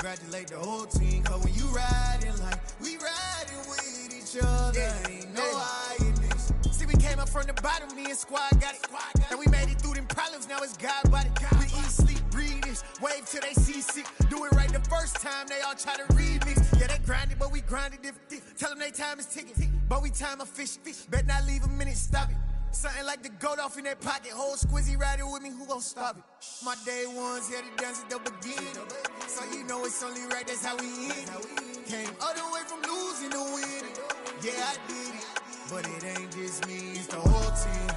Congratulate the whole team, cause when you riding like we riding with each other, ain't no hiding this. See, we came up from the bottom, me and squad got it. And we made it through them problems, now it's God body. We eat, sleep, breathe this, wave till they seasick. Do it right the first time, they all try to remix. Yeah, they grinded, but we grinded different. Tell them they time is ticking, but we time a fish. Bet not leave a minute, stop it. Something like the goat off in that pocket. Whole squizzy riding with me, who gon' stop it? My day ones had to dance at the beginning. So you know it's only right, that's how we end. Came all the way from losing to winning. Yeah, I did it. But it ain't just me, it's the whole team.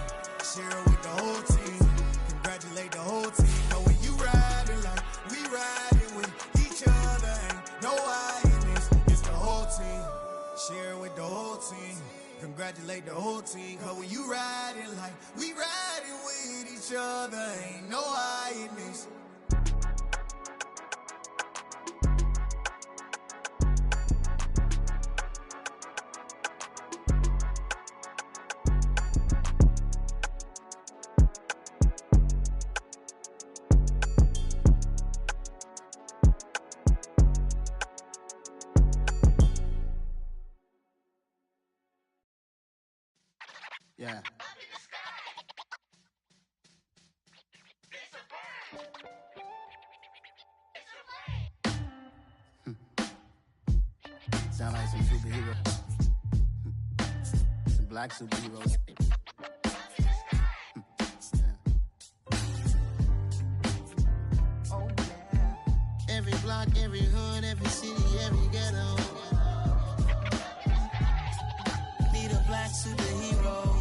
Share it with the whole team. Congratulate the whole team. But when you riding like we riding with each other, ain't no hiding this. It's the whole team. Share it with the whole team. Congratulate the whole team, cause when you riding like we riding with each other, ain't no hiding this. Yeah. Sound like some superheroes. Some black superheroes. Oh, yeah. Every block, every hood, every city, every ghetto. Need a black superhero.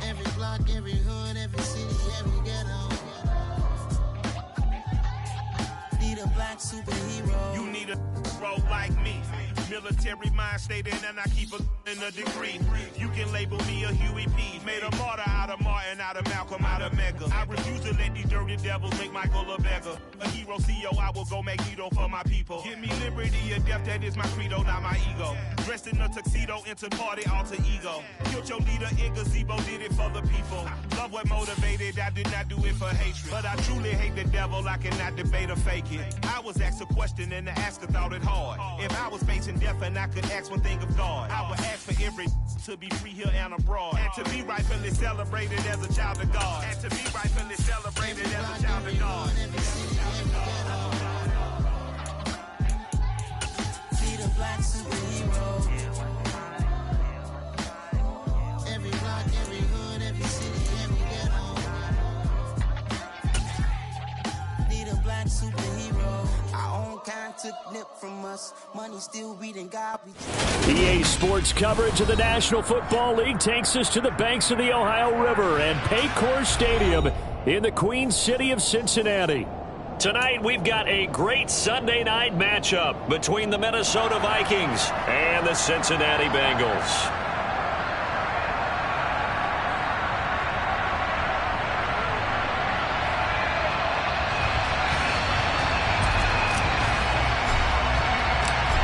Every block, every hood, every city, every ghetto. Need a black superhero. You need a bro like me. Military mind state and I keep in a degree. You can label me a Huey P. Made a martyr out of Martin, out of Malcolm, out of Mega. I refuse to let these dirty devils make Michael a beggar. A hero CEO, I will go Magneto for my people. Give me liberty or death, that is my credo, not my ego. Dressed in a tuxedo, into party, alter ego. Killed your leader in gazebo, did it for the people. Love what motivated, I did not do it for hatred. But I truly hate the devil, I cannot debate or fake it. I was asked a question and the asker thought it hard. If I was facing death and I could ask one thing of God, I would ask for every to be free here and abroad. And to be rightfully celebrated as a child of God. And to be rightfully celebrated as a child of God. Need a black superhero. Every block, every hood, every city, every ghetto. Need a black superhero. Our own kind took nip from us. Money still reading God. EA Sports coverage of the National Football League takes us to the banks of the Ohio River and Paycor Stadium in the Queen City of Cincinnati. Tonight, we've got a great Sunday night matchup between the Minnesota Vikings and the Cincinnati Bengals.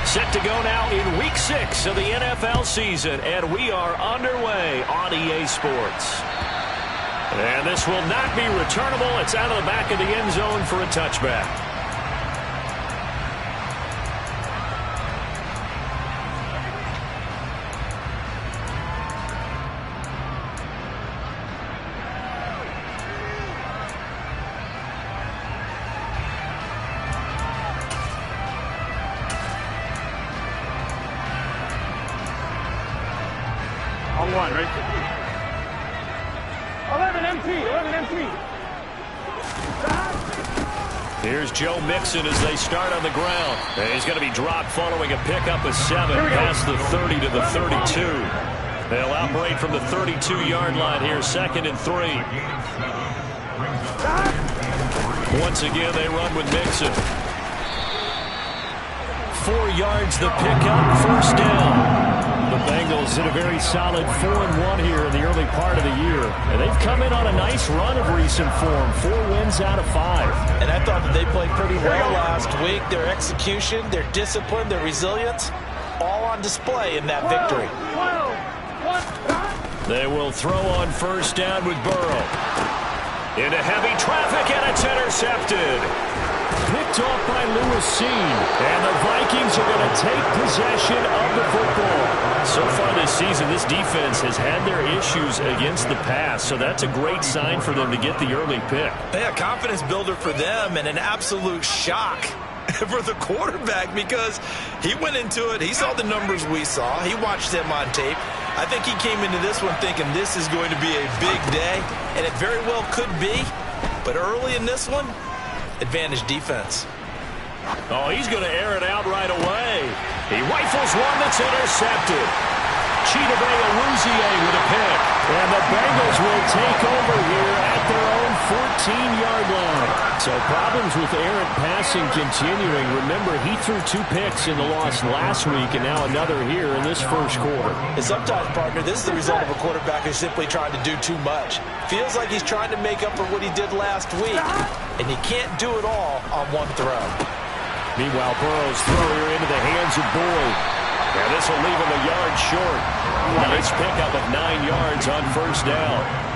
Set to go now in Week 6 of the NFL season, and we are underway on EA Sports. And this will not be returnable. It's out of the back of the end zone for a touchback. On one, right? 11 MT. Here's Joe Mixon as they start on the ground. And he's going to be dropped following a pickup of 7 past the 30 to the 32. They'll operate from the 32-yard line here, 2nd and 3. Once again, they run with Mixon. 4 yards the pickup, first down. The Bengals hit a very solid 4-1 here in the early part of the year. And they've come in on a nice run of recent form. 4 wins out of 5. And I thought that they played pretty well last week. Their execution, their discipline, their resilience, all on display in that victory. They will throw on first down with Burrow. Into heavy traffic, and it's intercepted. picked off by Lewis Seen. And the Vikings are going to take possession of the football. So far this season, this defense has had their issues against the pass, so that's a great sign for them to get the early pick. Yeah, confidence builder for them and an absolute shock for the quarterback because he went into it. He saw the numbers we saw. He watched them on tape. I think he came into this one thinking this is going to be a big day, and it very well could be. But early in this one, advantage defense. Oh, he's going to air it out right away. He rifles one that's intercepted. Chidobe Awuzie with a pick. And the Bengals will take over here at their own 14-yard line. So problems with errant passing continuing. Remember, he threw 2 picks in the loss last week and now another here in this first quarter. And sometimes, partner, this is the result of a quarterback who's simply trying to do too much. Feels like he's trying to make up for what he did last week. And he can't do it all on one throw. Meanwhile, Burrow's throw here into the hands of Boyd. And this will leave him a yard short. Nice pickup of 9 yards on first down.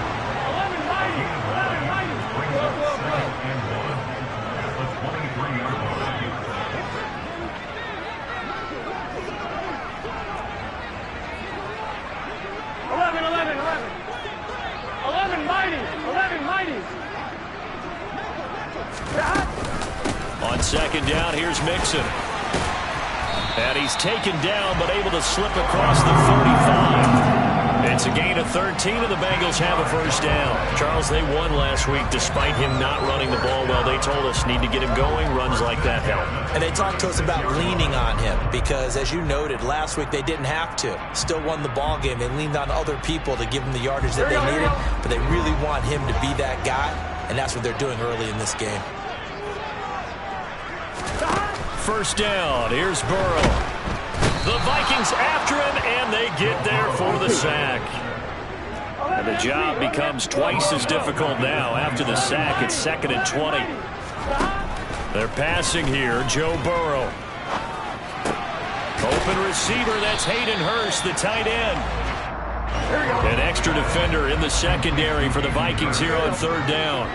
11 mighty. On second down, here's Mixon. And he's taken down, but able to slip across the 45. It's a gain of 13, and the Bengals have a first down. Charles, they won last week despite him not running the ball well. They told us need to get him going. Runs like that help. And they talked to us about leaning on him because, as you noted, last week they didn't have to. Still won the ball game. They leaned on other people to give them the yardage that they needed, but they really want him to be that guy, and that's what they're doing early in this game. First down. Here's Burrow. The Vikings after him, and they get there for the sack. And the job becomes twice as difficult now. After the sack, it's 2nd and 20. They're passing here. Joe Burrow. Open receiver. That's Hayden Hurst, the tight end. An extra defender in the secondary for the Vikings here on third down.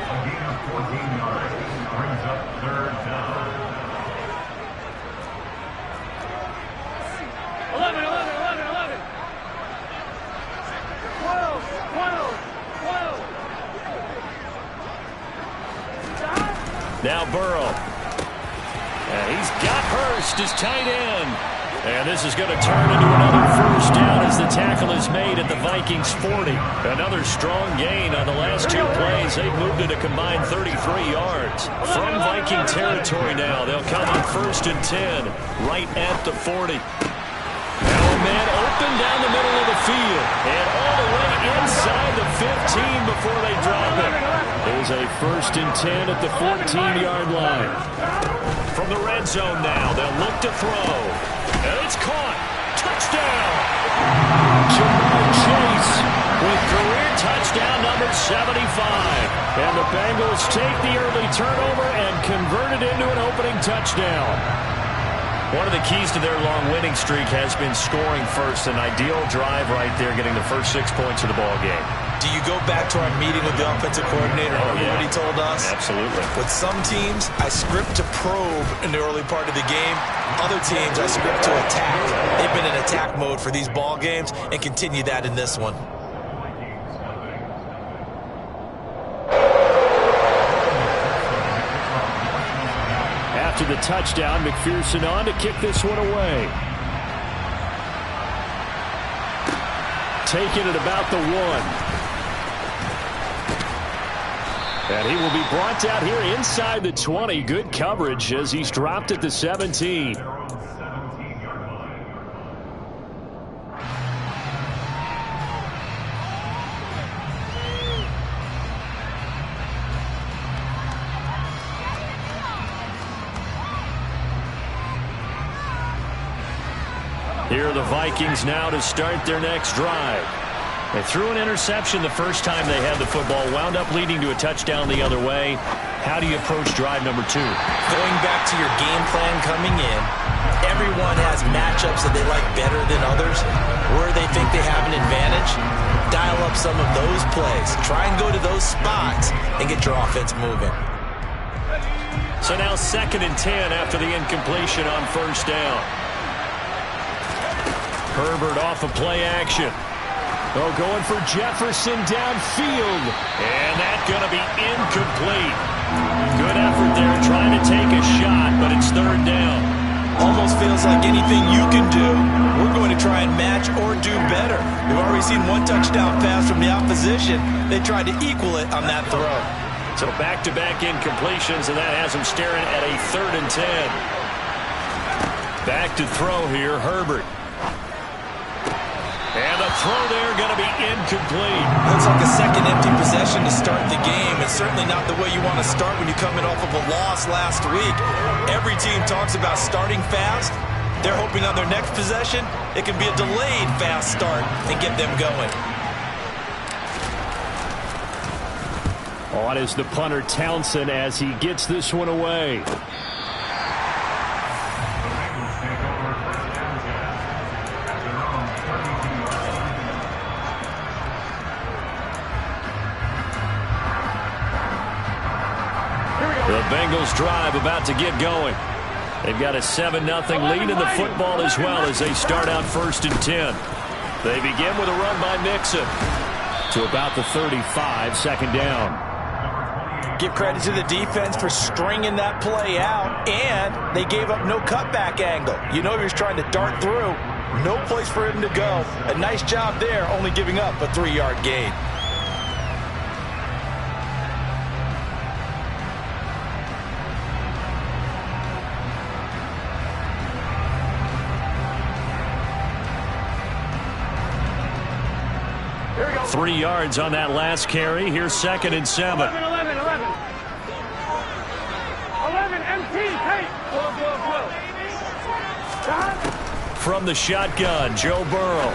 Now Burrow. And he's got Hurst, his tight end. And this is going to turn into another first down as the tackle is made at the Vikings 40. Another strong gain on the last 2 plays. They've moved it a combined 33 yards. From Viking territory now, they'll come on 1st and 10, right at the 40. Now a man open down the middle of the field. And all the way inside the 15 before they drop it. There's a 1st and 10 at the 14-yard line. From the red zone now, they'll look to throw. And it's caught. Touchdown. Jamar Chase with career touchdown number 75. And the Bengals take the early turnover and convert it into an opening touchdown. One of the keys to their long winning streak has been scoring first. An ideal drive right there, getting the first 6 points of the ball game. Do you go back to our meeting with the offensive coordinator? What he told us? Absolutely. With some teams, I script to probe in the early part of the game. Other teams, I script to attack. They've been in attack mode for these ball games and continue that in this one. After the touchdown, McPherson on to kick this one away. Taken at about the 1. And he will be brought down here inside the 20. Good coverage as he's dropped at the 17. Here are the Vikings now to start their next drive. They threw an interception the first time they had the football, wound up leading to a touchdown the other way. How do you approach drive number 2? Going back to your game plan coming in, everyone has matchups that they like better than others. Where they think they have an advantage, dial up some of those plays. Try and go to those spots and get your offense moving. So now 2nd and 10 after the incompletion on first down. Herbert off of play action. Oh, going for Jefferson downfield. And that's going to be incomplete. Good effort there trying to take a shot, but it's 3rd down. Almost feels like anything you can do, we're going to try and match or do better. We've already seen one touchdown pass from the opposition. They tried to equal it on that throw. So back-to-back incompletions, and that has them staring at a 3rd and 10. Back to throw here, Herbert. And the throw there going to be incomplete. Looks like a second empty possession to start the game, and certainly not the way you want to start when you're coming off of a loss last week. Every team talks about starting fast. They're hoping on their next possession, it can be a delayed fast start and get them going. On is the punter Townsend as he gets this one away. The Bengals drive about to get going. They've got a 7-0 lead in the football as well as they start out 1st and 10. They begin with a run by Mixon to about the 35, 2nd down. Give credit to the defense for stringing that play out, and they gave up no cutback angle. You know he was trying to dart through. No place for him to go. A nice job there, only giving up a 3-yard gain. Here we go. 3 yards on that last carry. Here's 2nd and 7. 11, MT, hey. From the shotgun, Joe Burrow.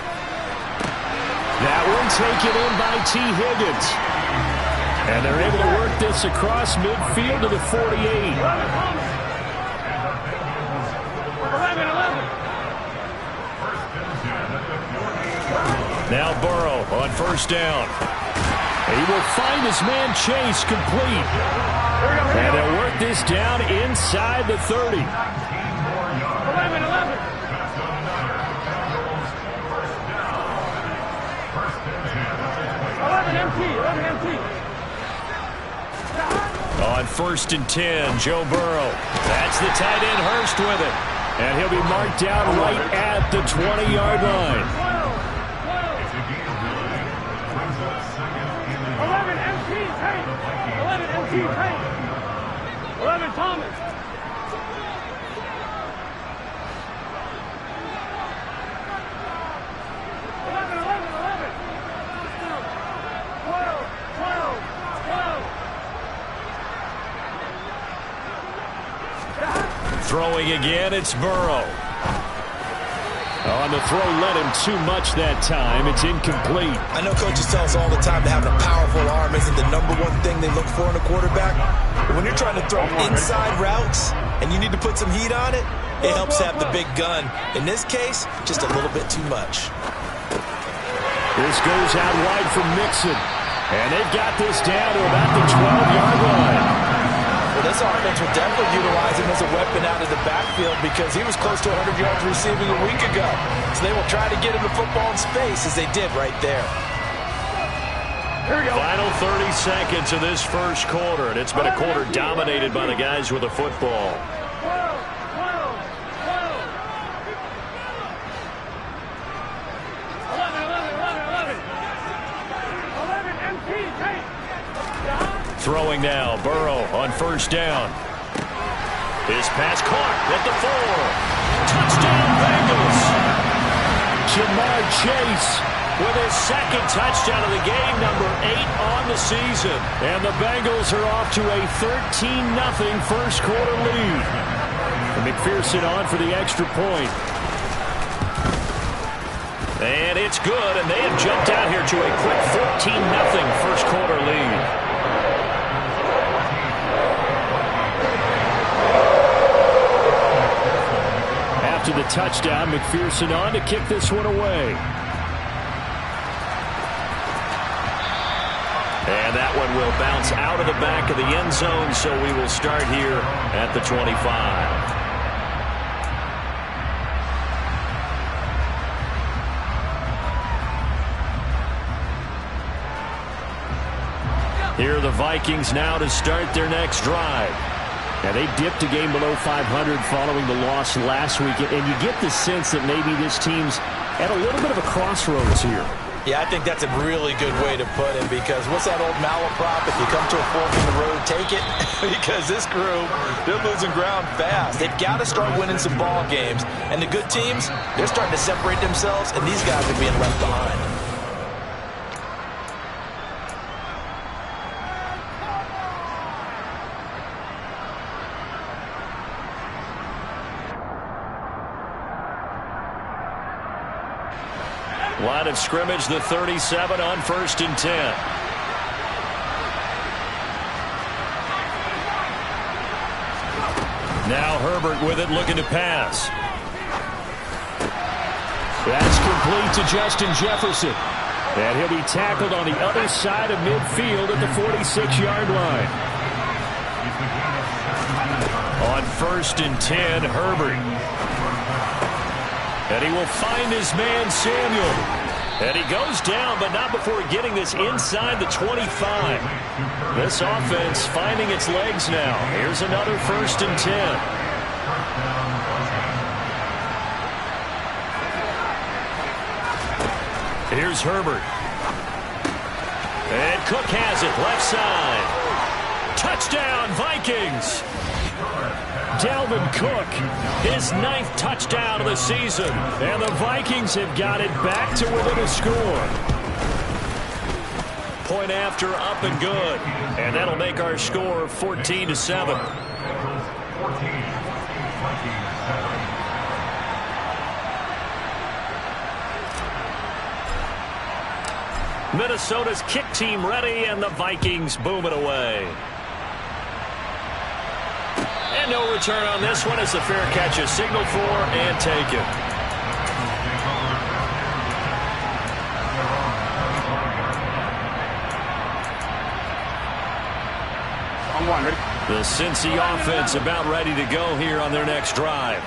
That one taken in by T. Higgins. And they're able to work this across midfield to the 48. 11. Now Burrow on 1st down. He will find his man Chase complete. And they'll work this down inside the 30. 11. 11 MT. On 1st and 10, Joe Burrow. That's the tight end Hurst with it. And he'll be marked down right at the 20-yard line. 11 MT, 11 Thomas. 12. Throwing again, it's Burrow. On the throw, led him too much that time. It's incomplete. I know coaches tell us all the time that having a powerful arm isn't the #1 thing they look for in a quarterback. But when you're trying to throw inside routes and you need to put some heat on it, it helps have the big gun. In this case, just a little bit too much. This goes out wide from Mixon. And they've got this down to about the 12-yard line. Well, this offense will definitely utilize him as a weapon out of the backfield because he was close to 100 yards receiving a week ago. So they will try to get him the football in space as they did right there. Here we go. Final 30 seconds of this first quarter, and it's been a quarter dominated by the guys with the football. 11 MT, take. Throwing now, Burrow on 1st down. His pass caught at the 4. Touchdown Bengals. Jamar Chase with his 2nd touchdown of the game, number 8 on the season. And the Bengals are off to a 13-0 first quarter lead. And McPherson on for the extra point. And it's good, and they have jumped out here to a quick 14-0 first quarter lead. After the touchdown, McPherson on to kick this one away. And that one will bounce out of the back of the end zone, so we will start here at the 25. Here are the Vikings now to start their next drive. Now, they dipped a game below 500 following the loss last week, and you get the sense that maybe this team's at a little bit of a crossroads here. Yeah, I think that's a really good way to put it, because what's that old malaprop? If you come to a fork in the road, take it. Because this crew, they're losing ground fast. They've got to start winning some ball games. And the good teams, they're starting to separate themselves, and these guys are being left behind. Line of scrimmage, the 37 on 1st and 10. Now Herbert with it, looking to pass. That's complete to Justin Jefferson. And he'll be tackled on the other side of midfield at the 46-yard line. On 1st and 10, Herbert. And he will find his man, Samuel. And he goes down, but not before getting this inside the 25. This offense finding its legs now. Here's another 1st and 10. Here's Herbert. And Cook has it, left side. Touchdown, Vikings. Dalvin Cook, his 9th touchdown of the season. And the Vikings have got it back to within a score. Point after, up and good. And that'll make our score 14-7. Minnesota's kick team ready, and the Vikings boom it away. And no return on this one as the fair catch is signaled for and taken. The Cincy offense about ready to go here on their next drive.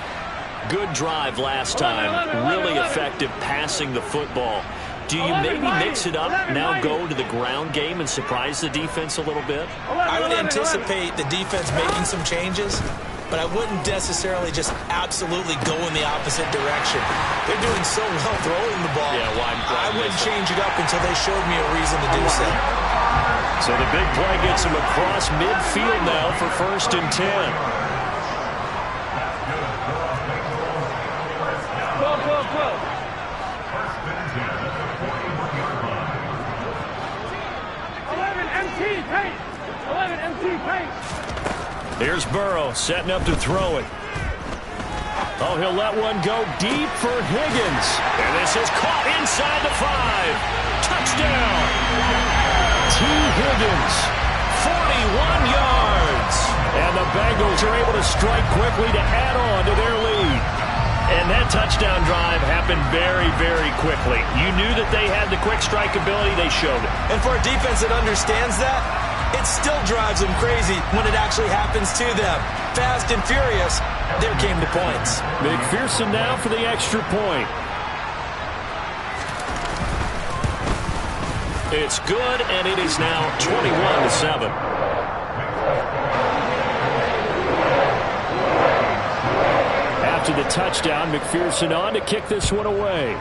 Good drive last time. Really effective passing the football. Do you maybe mix it up, now go to the ground game and surprise the defense a little bit? I would anticipate the defense making some changes, but I wouldn't necessarily just absolutely go in the opposite direction. They're doing so well throwing the ball. Yeah, why I wouldn't change it up until they showed me a reason to do so. So the big play gets him across midfield now for 1st and 10. Go. 11 MT paint. Here's Burrow setting up to throw it. Oh, he'll let one go deep for Higgins. And this is caught inside the 5. Touchdown. T. Higgins, 41 yards. And the Bengals are able to strike quickly to add on to their lead. And that touchdown drive happened very, very quickly. You knew that they had the quick strike ability. They showed it. And for a defense that understands that, it still drives them crazy when it actually happens to them. Fast and furious, there came the points. McPherson now for the extra point. It's good, and it is now 21-7. After the touchdown, McPherson on to kick this one away.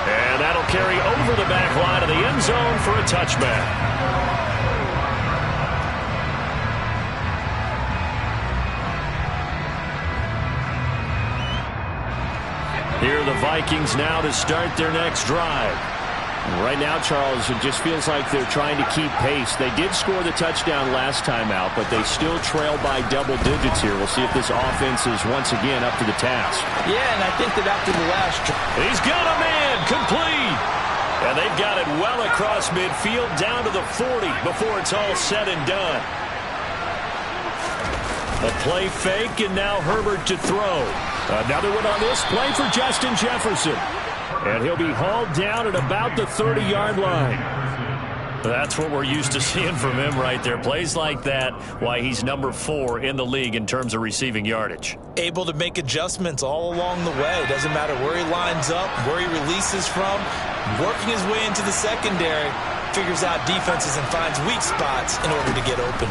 And that'll carry over the back line of the end zone for a touchback. Here are the Vikings now to start their next drive. Right now, Charles, it just feels like they're trying to keep pace. They did score the touchdown last time out, but they still trail by double digits here. We'll see if this offense is once again up to the task. Yeah, and I think that after the last... He's got a man, complete. And they've got it well across midfield, down to the 40 before it's all said and done. A play fake, and now Herbert to throw. Another one on this play for Justin Jefferson. And he'll be hauled down at about the 30-yard line. That's what we're used to seeing from him right there. Plays like that, why he's number 4 in the league in terms of receiving yardage. Able to make adjustments all along the way. Doesn't matter where he lines up, where he releases from. Working his way into the secondary, figures out defenses and finds weak spots in order to get open.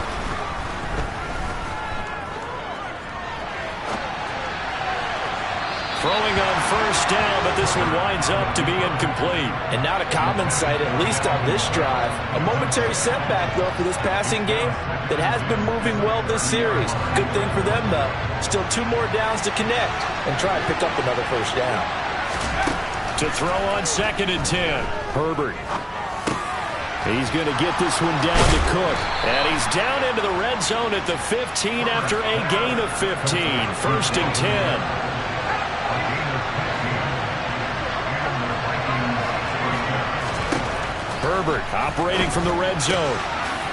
Throwing on first down, but this one winds up to be incomplete. And not a common sight, at least on this drive. A momentary setback, though, for this passing game that has been moving well this series. Good thing for them, though. Still 2 more downs to connect and try and pick up another first down. To throw on 2nd and 10, Herbert. He's going to get this one down to Cook. And he's down into the red zone at the 15 after a gain of 15. 1st and 10. Herbert operating from the red zone.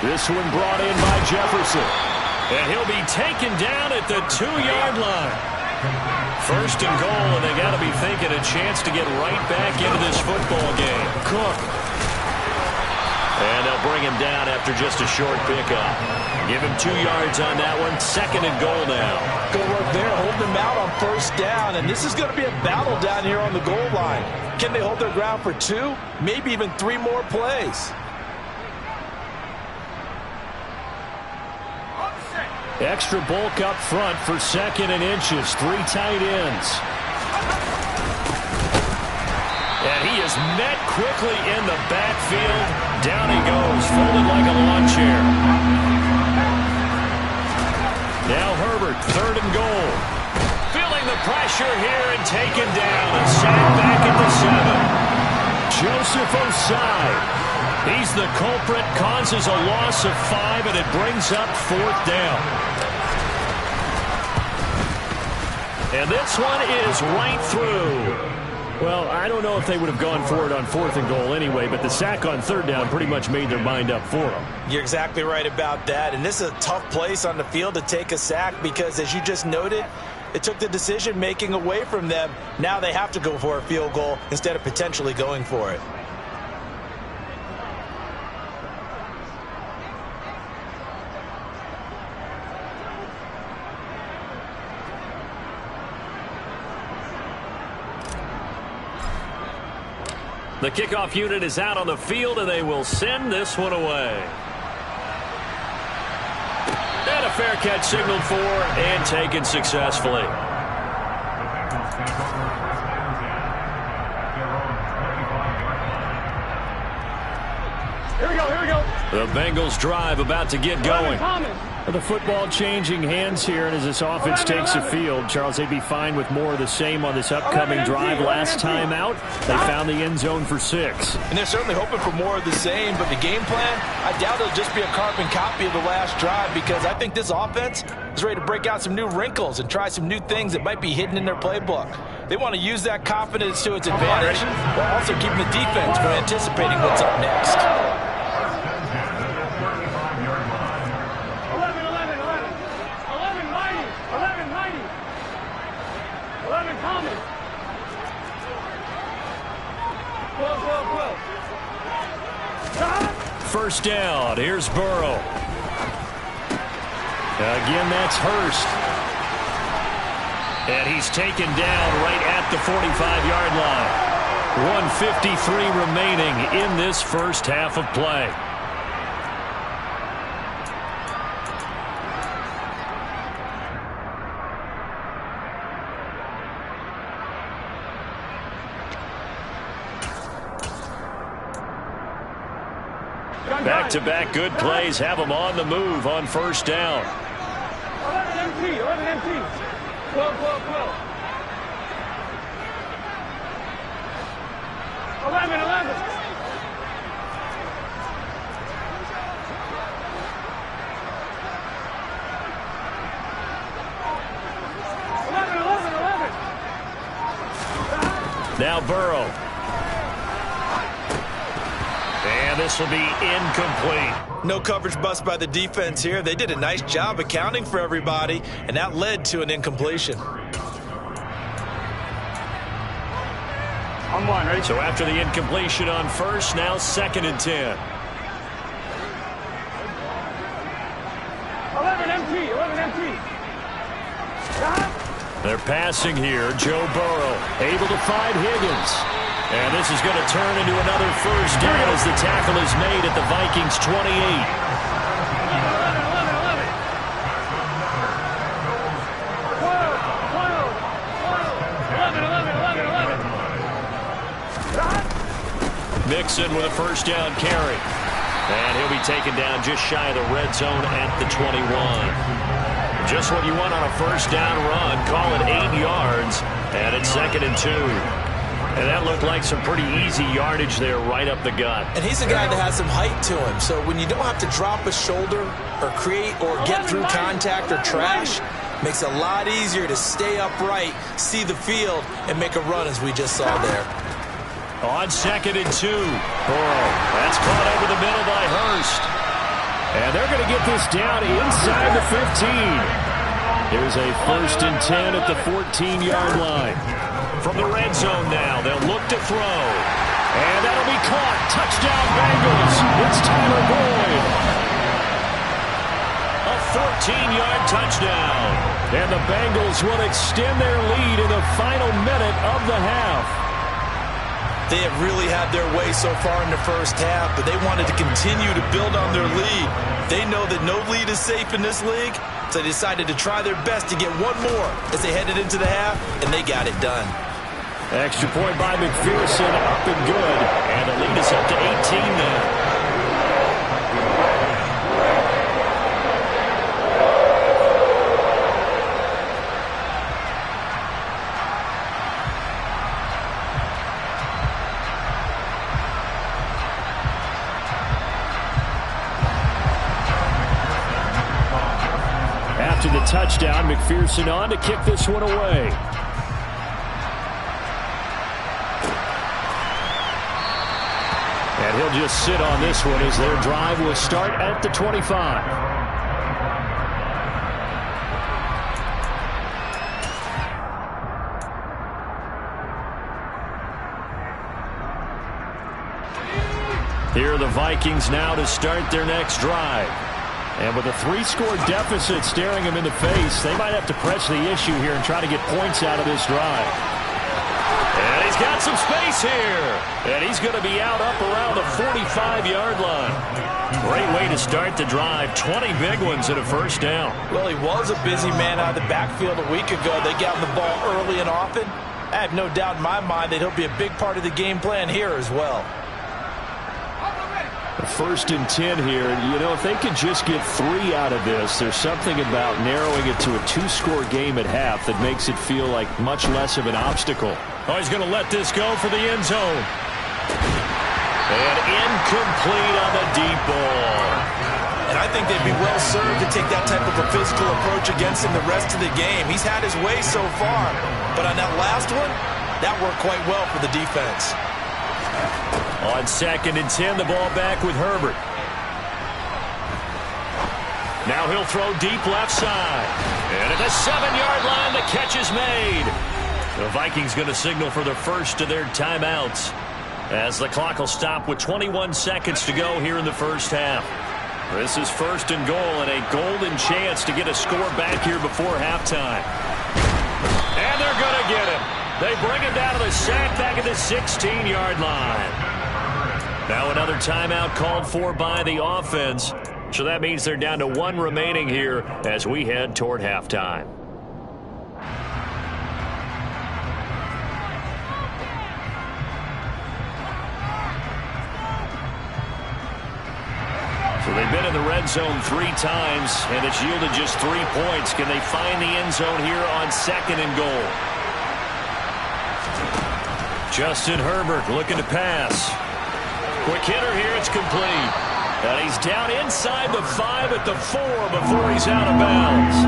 This one brought in by Jefferson. And he'll be taken down at the 2-yard line. 1st and goal, and they got to be thinking a chance to get right back into this football game. Cook. And they'll bring him down after just a short pickup. Give him 2 yards on that one. 2nd and goal now. Good work there, holding them out on first down. And this is going to be a battle down here on the goal line. Can they hold their ground for 2, maybe even 3 more plays? Extra bulk up front for 2nd and inches. 3 tight ends. And he is met quickly in the backfield. Down he goes, folded like a lawn chair. Now Herbert, 3rd and goal. Feeling the pressure here and taken down and sacked back at the 7. Joseph Osai. He's the culprit, causes a loss of 5, and it brings up 4th down. And this one is right through. Well, I don't know if they would have gone for it on 4th and goal anyway, but the sack on 3rd down pretty much made their mind up for them. You're exactly right about that, and this is a tough place on the field to take a sack because, as you just noted, it took the decision-making away from them. Now they have to go for a field goal instead of potentially going for it. The kickoff unit is out on the field, and they will send this one away. And a fair catch signaled for and taken successfully. Here we go, here we go. The Bengals drive about to get going. The football changing hands here, and as this offense takes the field, Charles, they'd be fine with more of the same on this upcoming drive. Last time out, they found the end zone for 6. And they're certainly hoping for more of the same, but the game plan, I doubt it'll just be a carbon copy of the last drive because I think this offense is ready to break out some new wrinkles and try some new things that might be hidden in their playbook. They want to use that confidence to its advantage while also keeping the defense from anticipating what's up next. 11 coming. 12. 1st down. Here's Burrow. Again, that's Hurst. And he's taken down right at the 45-yard line. 1:53 remaining in this first half of play. Back-to-back good plays have them on the move on 1st down. 11 MT, 11 MT. 12. 11. 11. Now Burrow. And this will be incomplete. No coverage bust by the defense here. They did a nice job accounting for everybody, and that led to an incompletion. On one, ready? So after the incompletion on first, now 2nd and 10. 11 MT, 11 MT. They're passing here. Joe Burrow able to find Higgins. And this is going to turn into another first down as the tackle is made at the Vikings 28. 11. Mixon with a first down carry. And he'll be taken down just shy of the red zone at the 21. Just what you want on a first down run. Call it 8 yards. And it's 2nd and 2. And that looked like some pretty easy yardage there right up the gut. And he's a guy that has some height to him. So when you don't have to drop a shoulder or create or get through contact or trash, makes it a lot easier to stay upright, see the field, and make a run as we just saw there. On 2nd and 2. Burrow. That's caught over the middle by Hurst. And they're going to get this down inside the 15. Here's a 1st and 10 at the 14-yard line. From the red zone now, they'll look to throw. And that'll be caught. Touchdown Bengals. It's Tyler Boyd. A 14-yard touchdown. And the Bengals will extend their lead in the final minute of the half. They have really had their way so far in the first half, but they wanted to continue to build on their lead. They know that no lead is safe in this league, so they decided to try their best to get one more as they headed into the half, and they got it done. Extra point by McPherson, up and good. And the lead is up to 18 now. After the touchdown, McPherson on to kick this one away. And he'll just sit on this one as their drive will start at the 25. Here are the Vikings now to start their next drive. And with a 3-score deficit staring them in the face, they might have to press the issue here and try to get points out of this drive. And he's got some space here. And he's going to be out up around the 45-yard line. Great way to start the drive. 20 big ones and a first down. Well, he was a busy man out of the backfield a week ago. They got him the ball early and often. I have no doubt in my mind that he'll be a big part of the game plan here as well. 1st and 10 here. You know, if they could just get 3 out of this, there's something about narrowing it to a 2-score game at half that makes it feel like much less of an obstacle. Oh, he's going to let this go for the end zone. And incomplete on the deep ball. And I think they'd be well served to take that type of a physical approach against him the rest of the game. He's had his way so far, but on that last one, that worked quite well for the defense. On 2nd and 10, the ball back with Herbert. Now he'll throw deep left side. And at the 7-yard line, the catch is made. The Vikings going to signal for the first of their timeouts as the clock will stop with 21 seconds to go here in the first half. This is 1st and goal and a golden chance to get a score back here before halftime. And they're going to get him. They bring him down to the sack back at the 16-yard line. Now another timeout called for by the offense. So that means they're down to 1 remaining here as we head toward halftime. So they've been in the red zone 3 times, and it's yielded just 3 points. Can they find the end zone here on 2nd and goal? Justin Herbert looking to pass. Quick hitter here, it's complete. And he's down inside the 5 at the 4 before he's out of bounds.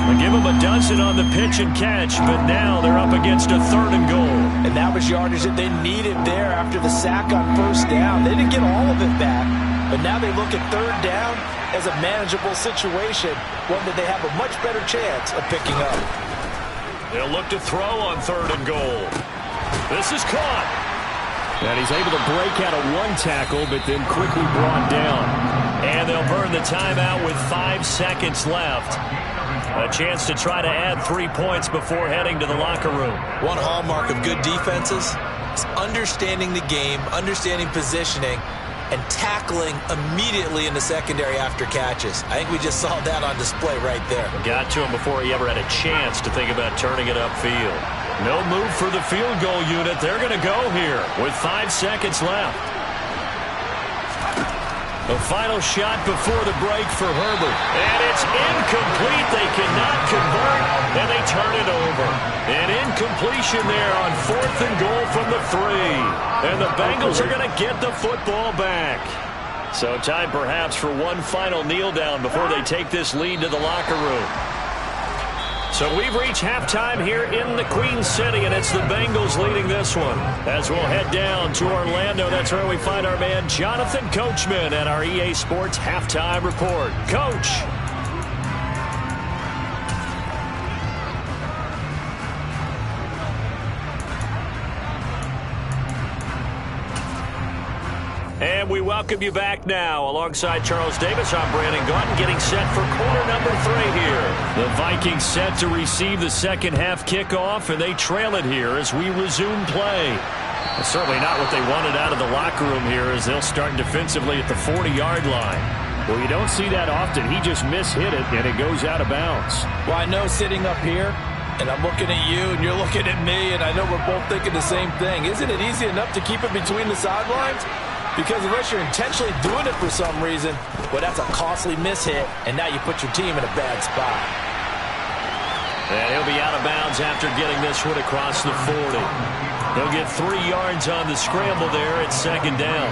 They give him a dozen on the pitch and catch, but now they're up against a 3rd and goal. And that was yardage that they needed there after the sack on 1st down. They didn't get all of it back, but now they look at 3rd down as a manageable situation, one that they have a much better chance of picking up. They'll look to throw on 3rd and goal. This is caught. And he's able to break out of one tackle, but then quickly brought down. And they'll burn the timeout with 5 seconds left. A chance to try to add 3 points before heading to the locker room. One hallmark of good defenses is understanding the game, understanding positioning, and tackling immediately in the secondary after catches. I think we just saw that on display right there. Got to him before he ever had a chance to think about turning it upfield. No move for the field goal unit. They're going to go here with 5 seconds left. The final shot before the break for Herbert. And it's incomplete. They cannot convert, and they turn it over. An incompletion there on 4th and goal from the 3. And the Bengals are going to get the football back. So time perhaps for one final kneel down before they take this lead to the locker room. So we've reached halftime here in the Queen City, and it's the Bengals leading this one. As we'll head down to Orlando, that's where we find our man Jonathan Coachman at our EA Sports Halftime Report. Coach. And we welcome you back now. Alongside Charles Davis, I'm Brandon Gaudin, getting set for quarter number 3 here. The Vikings set to receive the second half kickoff, and they trail it here as we resume play. It's certainly not what they wanted out of the locker room here, as they'll start defensively at the 40-yard line. Well, you don't see that often. He just mishit it, and it goes out of bounds. Well, I know sitting up here, and I'm looking at you, and you're looking at me, and I know we're both thinking the same thing. Isn't it easy enough to keep it between the sidelines? Because unless you're intentionally doing it for some reason, well, that's a costly mishit, and now you put your team in a bad spot. And he'll be out of bounds after getting this one across the 40. He'll get 3 yards on the scramble there at 2nd down.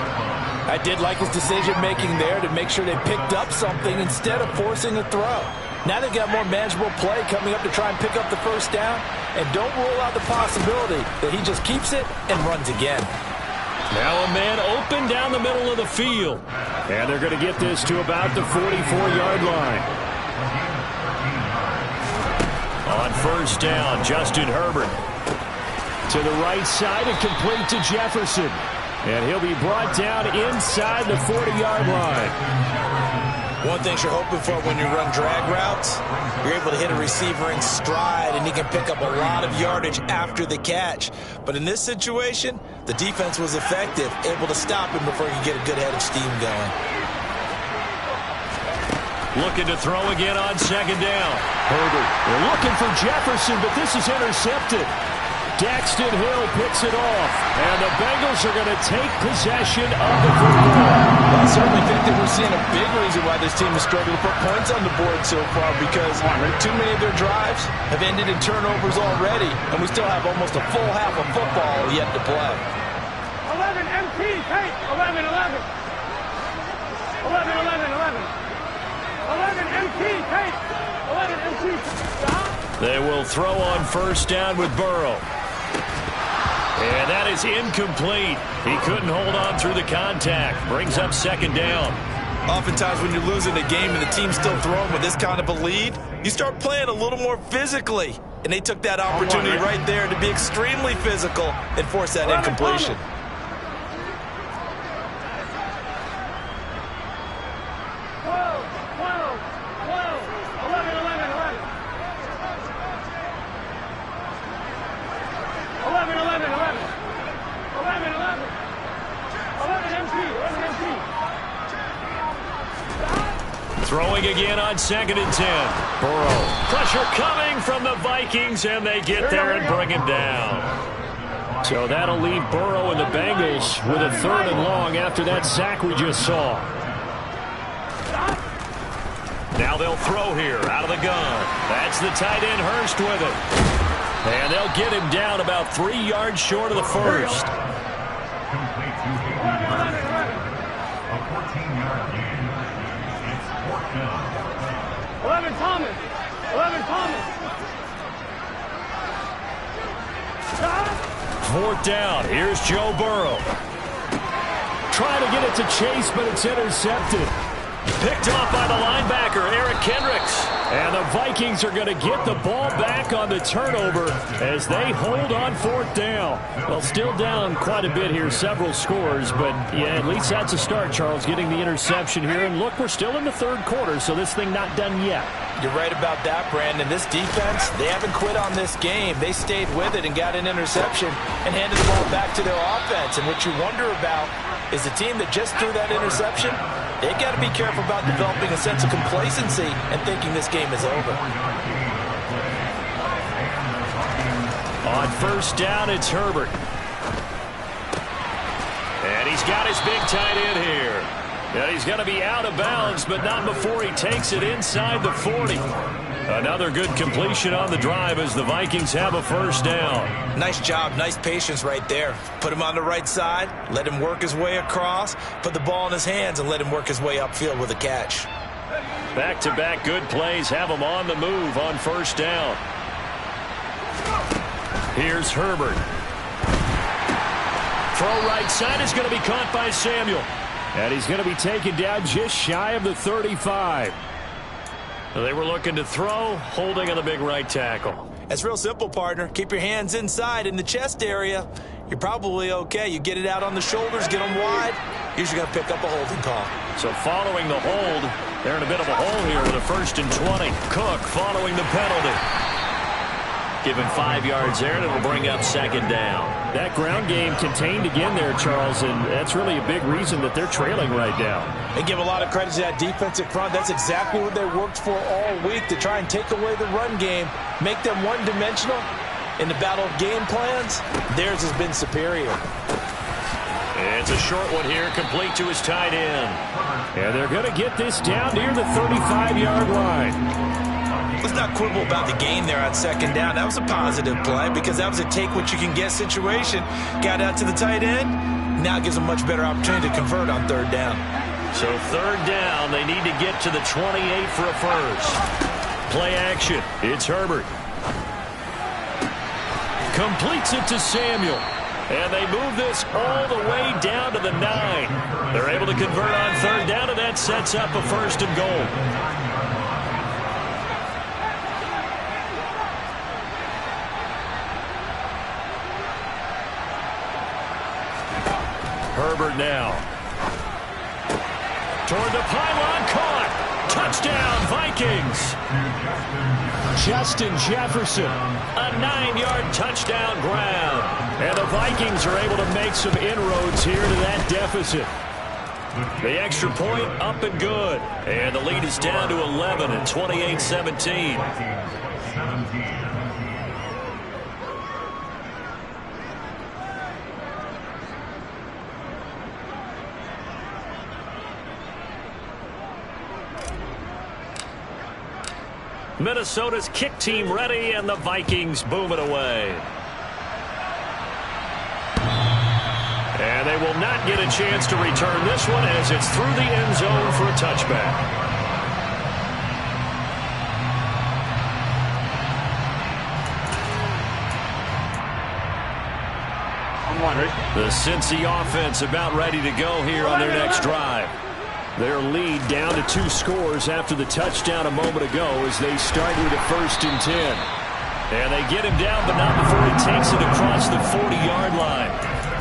I did like his decision-making there to make sure they picked up something instead of forcing a throw. Now they've got more manageable play coming up to try and pick up the 1st down, and don't rule out the possibility that he just keeps it and runs again. Now a man open down the middle of the field. And they're going to get this to about the 44-yard line. On 1st down, Justin Herbert. To the right side and complete to Jefferson. And he'll be brought down inside the 40-yard line. One thing you're hoping for when you run drag routes, you're able to hit a receiver in stride, and he can pick up a lot of yardage after the catch. But in this situation, the defense was effective, able to stop him before he could get a good head of steam going. Looking to throw again on 2nd down. Herbert, they're looking for Jefferson, but this is intercepted. Daxton Hill picks it off, and the Bengals are going to take possession of the football. Well, I certainly think that we're seeing a big reason why this team is struggling to put points on the board so far, because too many of their drives have ended in turnovers already, and we still have almost a full half of football yet to play. 11 MT, Tate, 11, 11. 11, 11, 11. 11 MT, Tate, 11 MT. They will throw on 1st down with Burrow. And that is incomplete. He couldn't hold on through the contact. Brings up 2nd down. Oftentimes when you're losing a game and the team's still throwing with this kind of a lead, you start playing a little more physically. And they took that opportunity right there to be extremely physical and force that incompletion. 2nd and 10. Burrow. Pressure coming from the Vikings, and they get there and bring him down. So that'll leave Burrow and the Bengals with a 3rd and long after that sack we just saw. Now they'll throw here out of the gun. That's the tight end Hurst with it. And they'll get him down about 3 yards short of the 1st. 11 Thomas. 11 Thomas. 4th down. Here's Joe Burrow. Trying to get it to Chase, but it's intercepted. Picked off by the linebacker, Eric Kendricks. And the Vikings are going to get the ball back on the turnover as they hold on 4th down. Well, still down quite a bit here, several scores, but yeah, at least that's a start, Charles, getting the interception here. And look, we're still in the 3rd quarter, so this thing not done yet. You're right about that, Brandon. This defense, they haven't quit on this game. They stayed with it and got an interception and handed the ball back to their offense. And what you wonder about is the team that just threw that interception, they got to be careful about developing a sense of complacency and thinking this game is over. On 1st down, it's Herbert. And he's got his big tight end here. And he's going to be out of bounds, but not before he takes it inside the 40. Another good completion on the drive as the Vikings have a 1st down. Nice job, nice patience right there. Put him on the right side, let him work his way across, put the ball in his hands, and let him work his way upfield with a catch. Back-to-back good plays have him on the move on 1st down. Here's Herbert. Throw right side is going to be caught by Samuel. And he's going to be taken down just shy of the 35. They were looking to throw, holding on the big right tackle. It's real simple, partner. Keep your hands inside in the chest area. You're probably okay. You get it out on the shoulders, get them wide. Usually going to pick up a holding call. So following the hold, they're in a bit of a hole here with a 1st and 20. Cook following the penalty. Give him 5 yards there, and it'll bring up 2nd down. That ground game contained again there, Charles, and that's really a big reason that they're trailing right now. They give a lot of credit to that defensive front. That's exactly what they worked for all week, to try and take away the run game, make them one-dimensional. In the battle of game plans, theirs has been superior. It's a short one here, complete to his tight end. And they're going to get this down near the 35-yard line. Let's not quibble about the gain there on 2nd down. That was a positive play because that was a take-what-you-can-get situation. Got out to the tight end. Now it gives them a much better opportunity to convert on 3rd down. So 3rd down, they need to get to the 28 for a 1st. Play action. It's Herbert. Completes it to Samuel. And they move this all the way down to the 9. They're able to convert on 3rd down, and that sets up a 1st and goal. Herbert now. Toward the pylon, caught. Touchdown, Vikings. Justin Jefferson, a 9-yard touchdown ground. And the Vikings are able to make some inroads here to that deficit. The extra point up and good. And the lead is down to 11 at 28-17. Minnesota's kick team ready, and the Vikings boom it away. And they will not get a chance to return this one as it's through the end zone for a touchback. The Cincy offense about ready to go here on their next drive. Their lead down to 2 scores after the touchdown a moment ago as they start with a 1st and 10. And they get him down, but not before he takes it across the 40-yard line.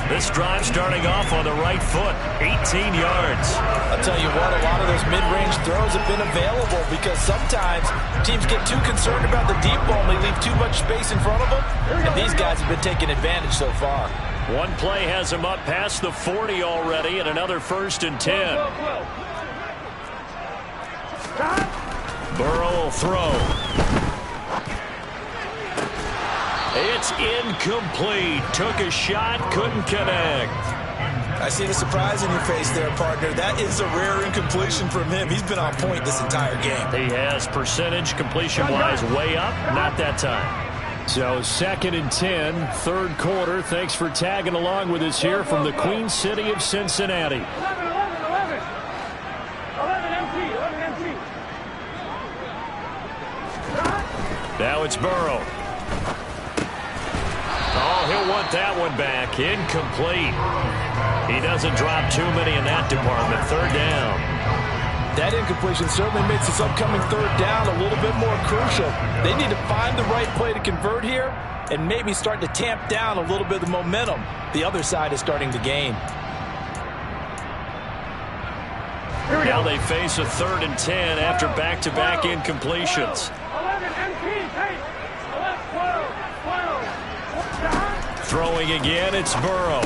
This drive starting off on the right foot, 18 yards. I'll tell you what, a lot of those mid-range throws have been available because sometimes teams get too concerned about the deep ball and they leave too much space in front of them. And these guys have been taking advantage so far. One play has him up past the 40 already, and another 1st and 10. Burrow will throw. It's incomplete. Took a shot, couldn't connect. I see the surprise in your face there, partner. That is a rare incompletion from him. He's been on point this entire game. He has percentage completion-wise way up. Not that time. So 2nd and 10, 3rd quarter. Thanks for tagging along with us here from the Queen City of Cincinnati. 11 empty. Now it's Burrow. Oh, he'll want that one back. Incomplete. He doesn't drop too many in that department. 3rd down. That incompletion certainly makes this upcoming third down a little bit more crucial. They need to find the right play to convert here and maybe start to tamp down a little bit of the momentum the other side is starting to gain. Now they face a 3rd and 10 after back-to-back incompletions. 11 MT, take. 12. Throwing again, it's Burrow.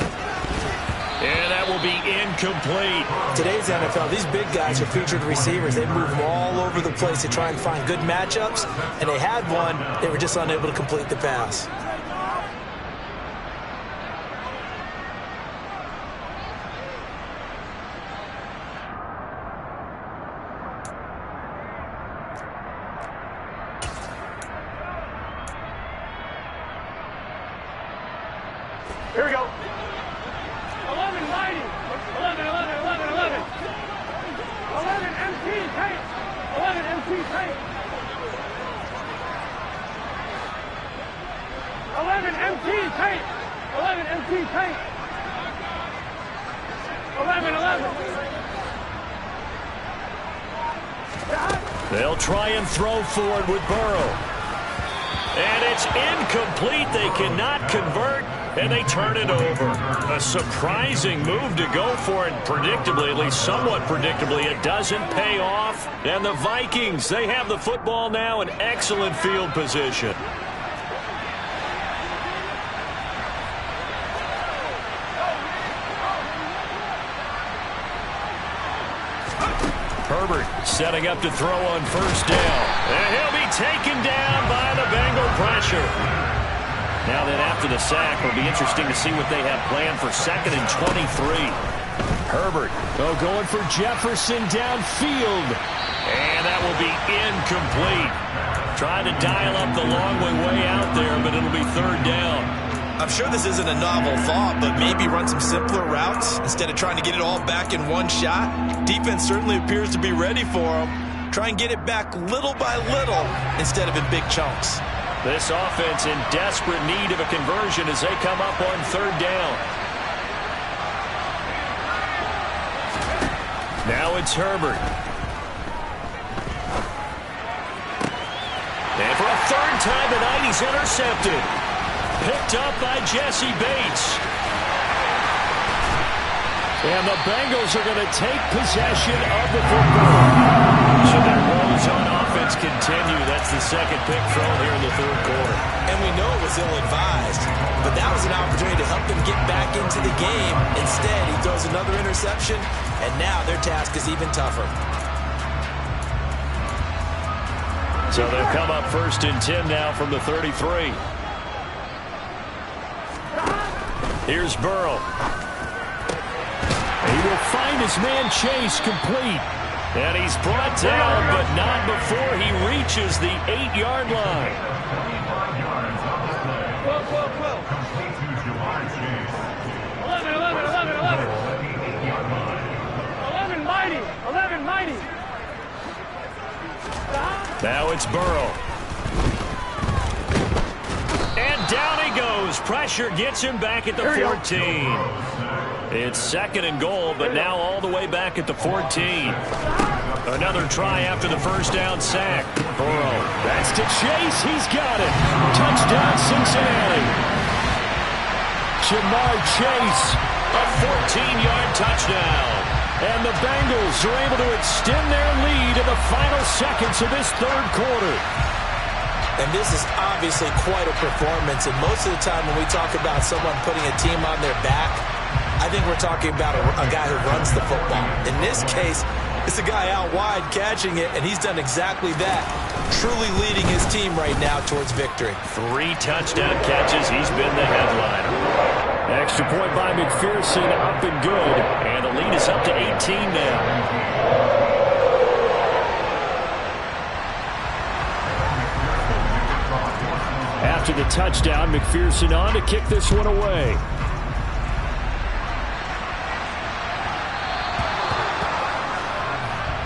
And that will be incomplete. Today's NFL, these big guys are featured receivers. They move all over the place to try and find good matchups, and they had one. They were just unable to complete the pass. Here we go. 11 mighty. 11, 11, 11, 11. 11 MT, take. 11 MT, take. 11 MT, take. 11 MT, take. 11, 11. They'll try and throw forward with Burrow. And it's incomplete. They cannot convert, and they turn it over. A surprising move to go for it. Predictably, at least somewhat predictably, it doesn't pay off. And the Vikings, they have the football now in excellent field position. Herbert setting up to throw on 1st down. And he'll be taken down by the Bengal pressure. Now then, after the sack, it'll be interesting to see what they have planned for 2nd and 23. Herbert, going for Jefferson downfield. And that will be incomplete. Trying to dial up the long way out there, but it'll be 3rd down. I'm sure this isn't a novel thought, but maybe run some simpler routes instead of trying to get it all back in one shot. Defense certainly appears to be ready for them. Try and get it back little by little instead of in big chunks. This offense in desperate need of a conversion as they come up on 3rd down. Now it's Herbert. And for a 3rd time tonight, he's intercepted. Picked up by Jesse Bates. And the Bengals are going to take possession of the football. So their woes on offense continue. That's the 2nd pick thrown here in the 3rd quarter. And we know it was ill-advised, but that was an opportunity to help them get back into the game. Instead, he throws another interception, and now their task is even tougher. So they'll come up 1st and 10 now from the 33. Here's Burrow. He will find his man Chase complete. And he's brought down, but not before he reaches the 8-yard line. 12, 12, 12. 11, 11, 11, 11. 11 mighty. 11 mighty. Now it's Burrow. And down he goes. Pressure gets him back at the 14. It's 2nd and goal, but now all the way back at the 14. Another try after the 1st down sack. Burrow. That's to Chase. He's got it. Touchdown, Cincinnati. Jamar Chase. A 14-yard touchdown. And the Bengals are able to extend their lead in the final seconds of this 3rd quarter. And this is obviously quite a performance. And most of the time when we talk about someone putting a team on their back, I think we're talking about a guy who runs the football. In this case, it's a guy out wide catching it, and he's done exactly that, truly leading his team right now towards victory. 3 touchdown catches. He's been the headliner. Extra point by McPherson, up and good. And the lead is up to 18 now. After the touchdown, McPherson on to kick this one away.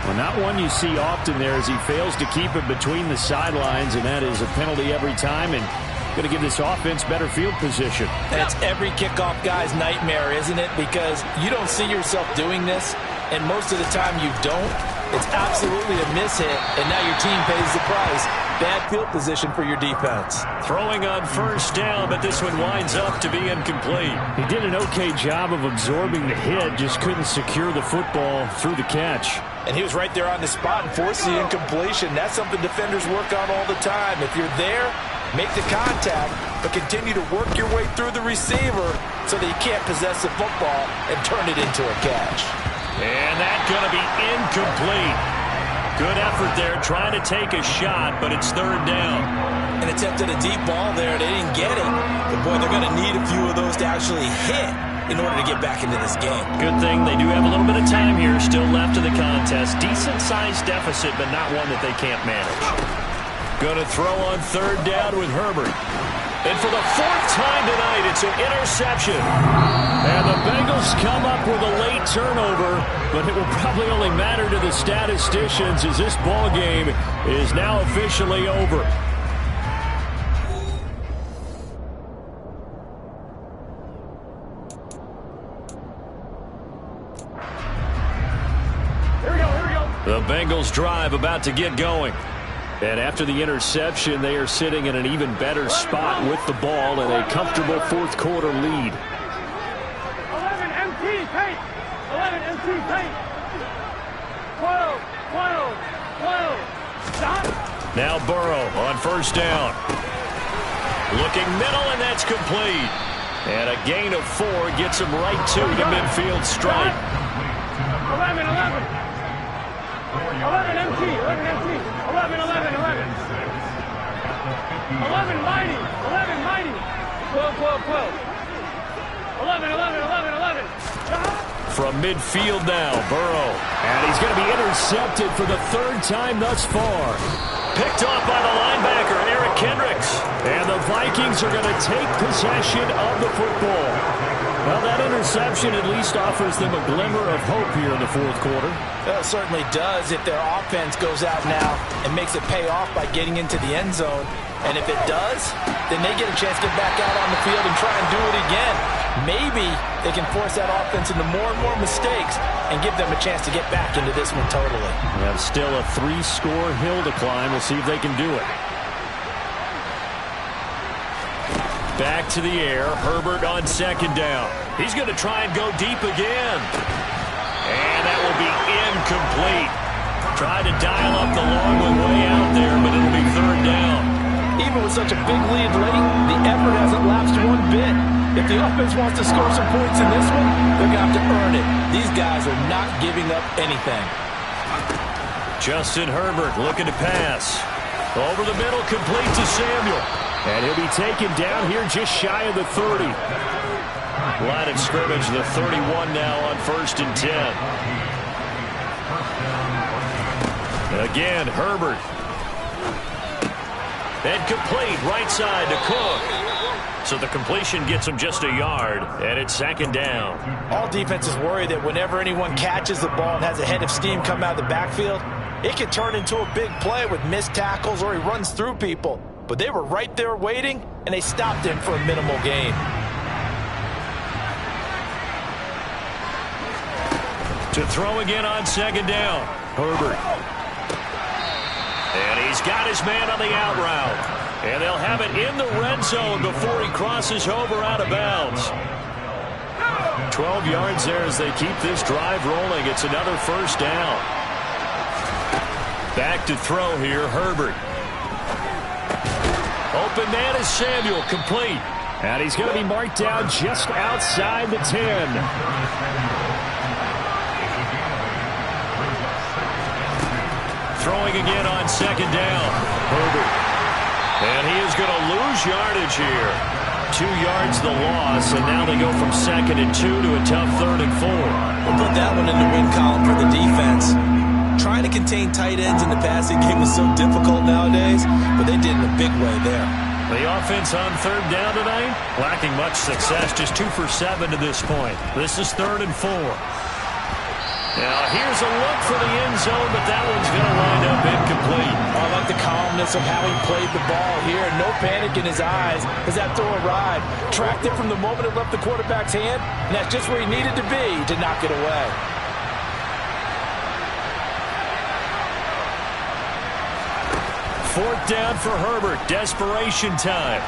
Well, not one you see often there as he fails to keep it between the sidelines, and that is a penalty every time, and going to give this offense better field position. That's every kickoff guy's nightmare, isn't it? Because you don't see yourself doing this, and most of the time you don't. It's absolutely a mishit, and now your team pays the price. Bad field position for your defense. Throwing on first down, but this one winds up to be incomplete. He did an okay job of absorbing the hit, just couldn't secure the football through the catch. And he was right there on the spot and forced the incompletion. That's something defenders work on all the time. If you're there, make the contact, but continue to work your way through the receiver so that you can't possess the football and turn it into a catch. And that's going to be incomplete. Good effort there, trying to take a shot, but it's third down. And attempted a deep ball there. They didn't get it. But, boy, they're going to need a few of those to actually hit in order to get back into this game. Good thing they do have a little bit of time here still left in the contest. Decent-sized deficit, but not one that they can't manage. Going to throw on third down with Herbert. And for the fourth time tonight, it's an interception. And the Bengals come up with a late turnover, but it will probably only matter to the statisticians as this ball game is now officially over. Here we go. The Bengals drive about to get going. And after the interception, they are sitting in an even better spot with the ball and a comfortable fourth quarter lead. 11 MT paint. 11 MT paint. 12. Stop. Now Burrow on first down. Looking middle, and that's complete. And a gain of 4 gets him right to the midfield stripe. 11 MT. 11 mighty. 12. 11. From midfield now, Burrow. And he's going to be intercepted for the third time thus far. Picked off by the linebacker, Eric Kendricks. And the Vikings are going to take possession of the football. Well, that interception at least offers them a glimmer of hope here in the fourth quarter. Well, it certainly does if their offense goes out now and makes it pay off by getting into the end zone. And if it does, then they get a chance to get back out on the field and try and do it again. Maybe they can force that offense into more and more mistakes and give them a chance to get back into this one totally. We have still a 3-score hill to climb. We'll see if they can do it. Back to the air. Herbert on second down. He's going to try and go deep again. And that will be incomplete. Tried to dial up the long one way out there, but it'll be third down. Even with such a big lead late, the effort hasn't lapsed one bit. If the offense wants to score some points in this one, they're going to have to earn it. These guys are not giving up anything. Justin Herbert looking to pass. Over the middle, complete to Samuel. And he'll be taken down here just shy of the 30. Line of scrimmage, the 31 now on 1st and 10. Again, Herbert. And complete, right side to Cook. So the completion gets him just a yard, and it's second down. All defenses worry that whenever anyone catches the ball and has a head of steam come out of the backfield, it can turn into a big play with missed tackles or he runs through people. But they were right there waiting, and they stopped him for a minimal gain. To throw again on second down, Herbert. And he's got his man on the out route. And they'll have it in the red zone before he crosses over out of bounds. 12 yards there as they keep this drive rolling. It's another first down. Back to throw here, Herbert. Open man is Samuel, complete. And he's going to be marked down just outside the 10. Throwing again on second down, Herbert. And he is going to lose yardage here. 2 yards the loss, and now they go from 2nd and 2 to a tough 3rd and 4. We'll put that one in the win column for the defense. Trying to contain tight ends in the passing game is so difficult nowadays, but they did in a big way there. The offense on third down tonight, lacking much success, just 2 for 7 to this point. This is 3rd and 4. Now here's a look for the end zone, but that one's going to wind up incomplete. I like the calmness of how he played the ball here. No panic in his eyes as that throw arrived. Tracked it from the moment it left the quarterback's hand, and that's just where he needed to be to knock it away. 4th down for Herbert. Desperation time.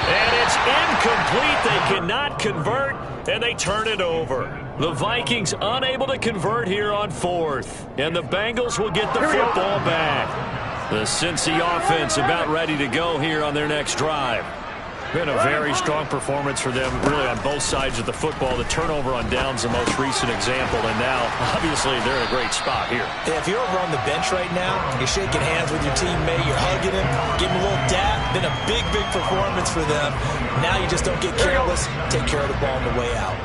And it's incomplete. They cannot convert, and they turn it over. The Vikings unable to convert here on 4th. And the Bengals will get the football back. The Cincy offense about ready to go here on their next drive. Been a very strong performance for them, really, on both sides of the football. The turnover on downs, the most recent example, and now, obviously, they're in a great spot here. Yeah, if you're over on the bench right now, you're shaking hands with your teammate, you're hugging him, giving him a little dap. Been a big, big performance for them. Now you just don't get careless. Take care of the ball on the way out.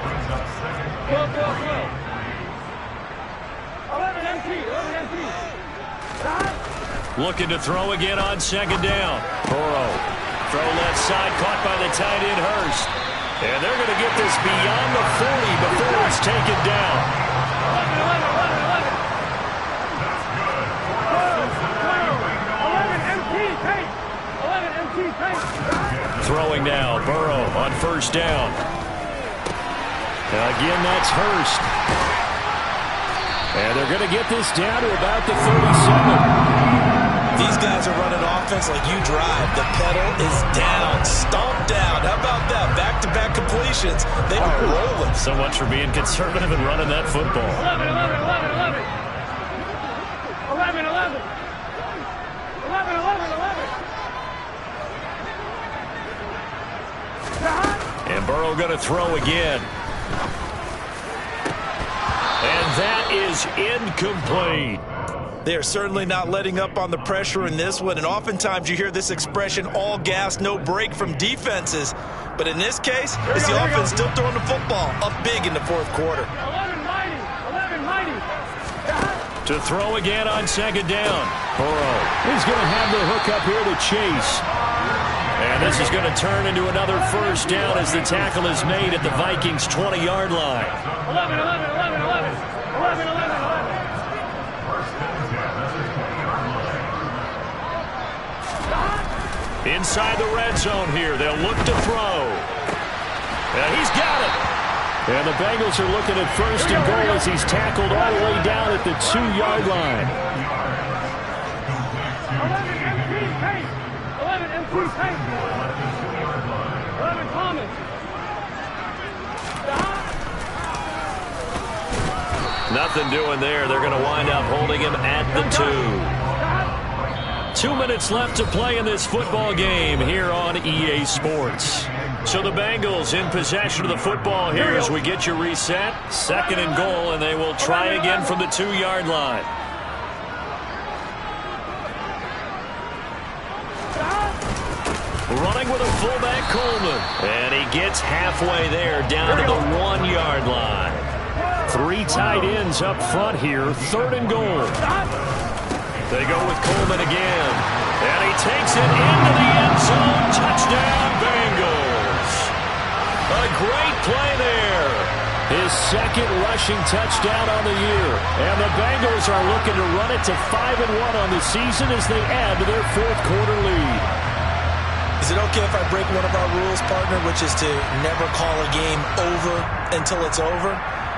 11 MT. Looking to throw again on 2nd down. Burrow. Throw left side, caught by the tight end, Hurst. And they're going to get this beyond the 40 before it's taken down. 11 MT. Throwing now, Burrow on 1st down. Again, that's Hurst. And they're going to get this down to about the 37. These guys are running offense like you drive. The pedal is down, stomped down. How about that? Back-to-back completions. They are rolling. So much for being conservative and running that football. 11. And Burrow going to throw again. And that is incomplete. They are certainly not letting up on the pressure in this one, and oftentimes you hear this expression, all gas, no break from defenses. But in this case, it's the offense still throwing the football up big in the 4th quarter. 11 mighty. To throw again on 2nd down. Burrow. He's going to have the hook up here to Chase. And this is going to turn into another 1st down as the tackle is made at the Vikings' 20-yard line. 11. Inside the red zone here. They'll look to throw. And he's got it. And the Bengals are looking at 1st and goal as he's tackled all the way down at the 2-yard line. 11 MT. 11 Thomas. Nothing doing there. They're going to wind up holding him at the 2. 2 minutes left to play in this football game here on EA Sports. So the Bengals in possession of the football here as we get you reset. 2nd and goal, and they will try again from the 2-yard line. Running with a fullback, Coleman. And he gets halfway there down to the 1-yard line. 3 tight ends up front here. 3rd and goal. They go with Coleman again. And he takes it into the end zone. Touchdown, Bengals. A great play there. His 2nd rushing touchdown on the year. And the Bengals are looking to run it to 5-1 on the season as they add to their 4th quarter lead. Is it okay if I break one of our rules, partner, which is to never call a game over until it's over?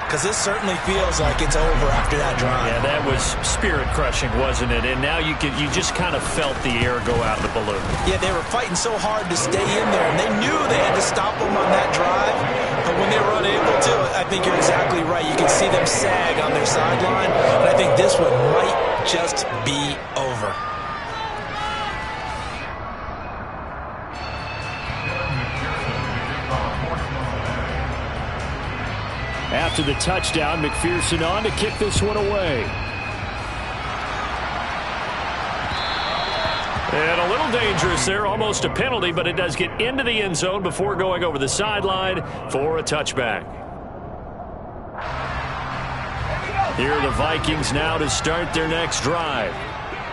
Because this certainly feels like it's over after that drive. Yeah, that was spirit-crushing, wasn't it? And now you just kind of felt the air go out of the balloon. Yeah, they were fighting so hard to stay in there, and they knew they had to stop them on that drive. But when they were unable to, I think you're exactly right. You can see them sag on their sideline, and I think this one might just be over. After the touchdown, McPherson on to kick this one away. And a little dangerous there, almost a penalty, but it does get into the end zone before going over the sideline for a touchback. Here are the Vikings now to start their next drive.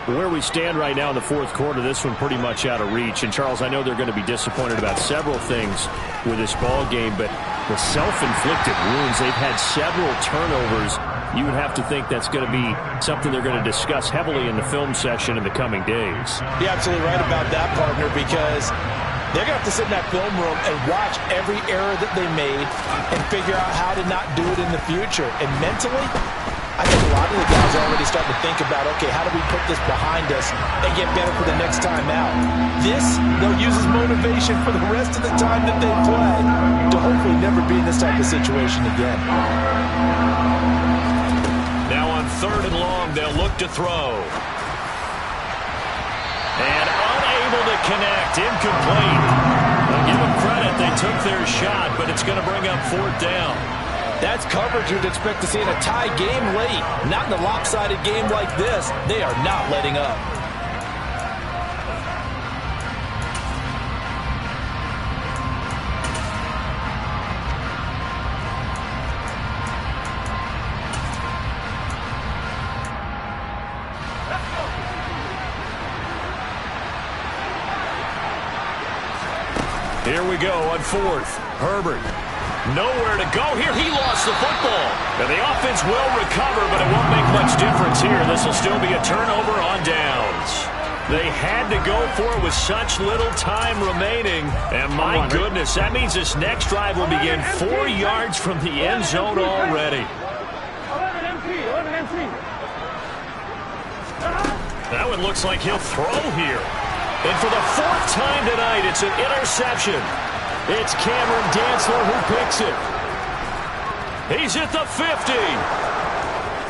Where we stand right now in the 4th quarter, this one pretty much out of reach. And, Charles, I know they're going to be disappointed about several things with this ball game, but the self-inflicted wounds, they've had several turnovers. You would have to think that's going to be something they're going to discuss heavily in the film session in the coming days. You're absolutely right about that, partner, because they're going to have to sit in that film room and watch every error that they made and figure out how to not do it in the future. And mentally, I think think a lot of the guys are already starting to think about, okay, how do we put this behind us and get better for the next time out? This, they'll use as motivation for the rest of the time that they play to hopefully never be in this type of situation again. Now on 3rd and long, they'll look to throw. And unable to connect, incomplete. I'll give them credit, they took their shot, but it's going to bring up 4th down. That's coverage you'd expect to see in a tie game late. Not in a lopsided game like this. They are not letting up. Here we go on 4th. Herbert. Nowhere to go here. He lost the football. And the offense will recover, but it won't make much difference here. This will still be a turnover on downs. They had to go for it with such little time remaining. And my goodness, that means this next drive will begin 4 yards from the end zone already. 11 MC. That one looks like he'll throw here. And for the 4th time tonight, it's an interception. It's Cameron Dantzler who picks it. He's at the 50.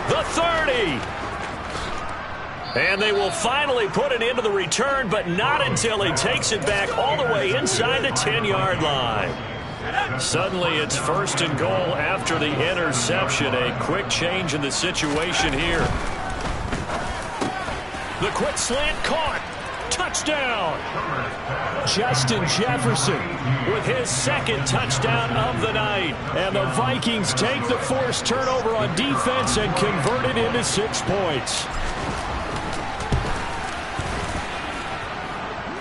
The 30. And they will finally put it into the return, but not until he takes it back all the way inside the 10-yard line. Suddenly, it's 1st and goal after the interception. A quick change in the situation here. The quick slant caught. Touchdown! Justin Jefferson with his 2nd touchdown of the night. And the Vikings take the forced turnover on defense and convert it into 6 points.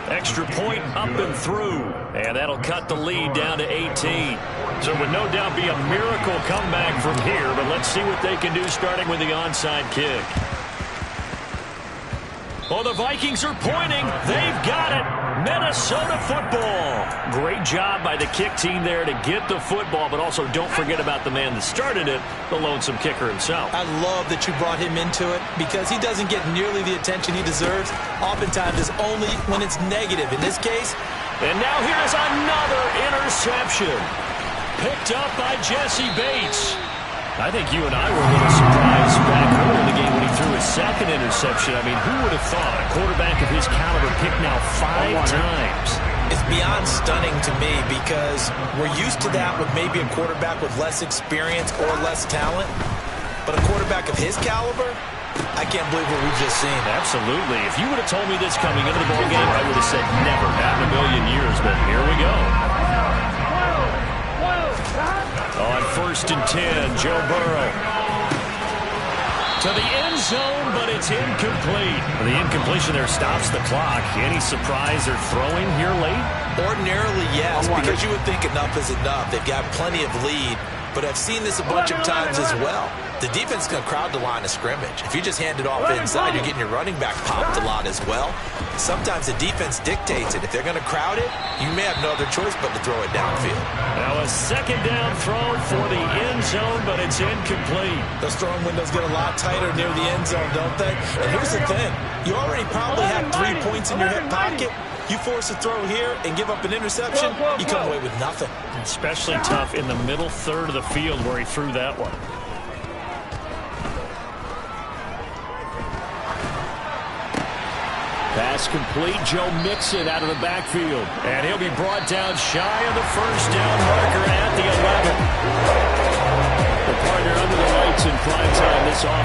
Extra point up and through. And that'll cut the lead down to 18. So it would no doubt be a miracle comeback from here. But let's see what they can do starting with the onside kick. Oh, the Vikings are pointing. They've got it. Minnesota football. Great job by the kick team there to get the football, but also don't forget about the man that started it, the lonesome kicker himself. I love that you brought him into it because he doesn't get nearly the attention he deserves. Oftentimes it's only when it's negative. In this case. And now here's another interception. Picked up by Jesse Bates. I think you and I were a little surprised back early in the game when he threw his 2nd interception. I mean, who would have thought a quarterback of his caliber picked now 5 times? It's beyond stunning to me because we're used to that with maybe a quarterback with less experience or less talent. But a quarterback of his caliber, I can't believe what we've just seen. Absolutely. If you would have told me this coming into the ballgame, I would have said never, not in a million years. But here we go. On 1st and 10, Joe Burrow. To the end zone, but it's incomplete. The incompletion there stops the clock. Any surprise they're throwing here late? Ordinarily, yes, because you would think enough is enough. They've got plenty of lead, but I've seen this a bunch of times as well. The defense is going to crowd the line of scrimmage. If you just hand it off inside, you're getting your running back popped a lot as well. Sometimes the defense dictates it. If they're going to crowd it, you may have no other choice but to throw it downfield. Now a 2nd down throw for the end zone, but it's incomplete. Those throwing windows get a lot tighter near the end zone, don't they? And here's the thing. You already probably have 3 points in your hip pocket. You force a throw here and give up an interception, you come away with nothing. Especially tough in the middle 3rd of the field where he threw that one. Pass complete. Joe Mixon out of the backfield. And he'll be brought down shy of the 1st down marker at the 11. The partner under the lights in prime time this offense.